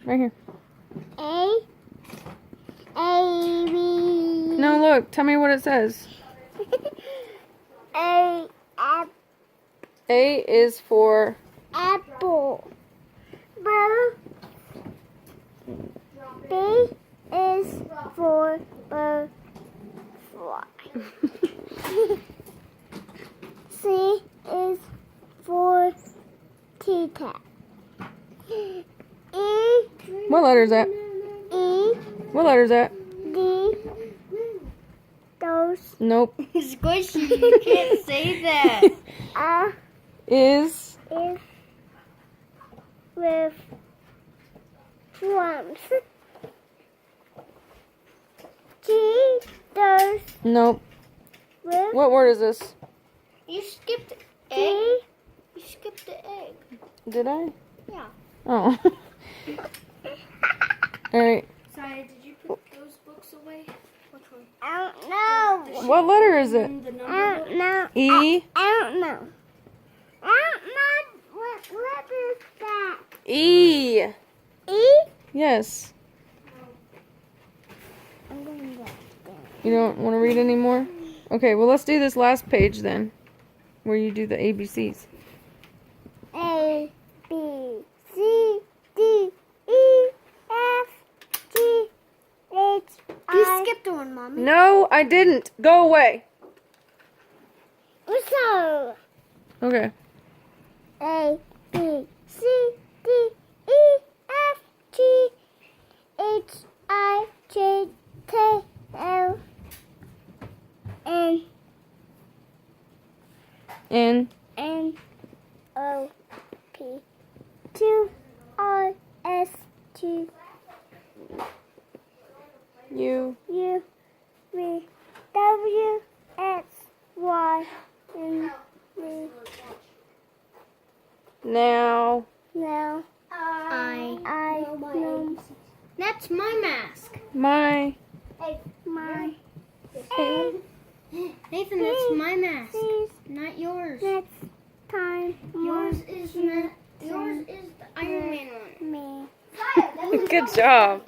Right here. A. A. B. No, look. Tell me what it says. A. A is for... Apple. B is for butterfly. C is for teacup. E. What letter is that? E. What letter is that? D. Those. Nope. Squishy, you can't say that. Is... Is with drums. G. Those Nope. with What word is this? You skipped egg. D. You skipped the egg. Did I? Yeah. Oh. Alright. Sorry, did you put those books away? Which one? I don't know. What letter is it? The number I book? don't know. E? I don't know. I don't know what is that. E. E? Yes. I'm going to get You don't want to read anymore? Okay, well, let's do this last page then, where you do the ABCs. A, B, C, D, E, F, G, H, You I. skipped one, Mommy. No, I didn't. Go away. So, Okay. A, B, C, D, E, F, G, H, I, J, K, L, N. N, O, P, Q, R, S, T, U. U, V, W, X, Y, and Z. Now. Now, I. know That's my mask. My. my Nathan, that's my mask, Please, not yours. next time, Yours is not. Yours is the Iron Man one. me. Good job.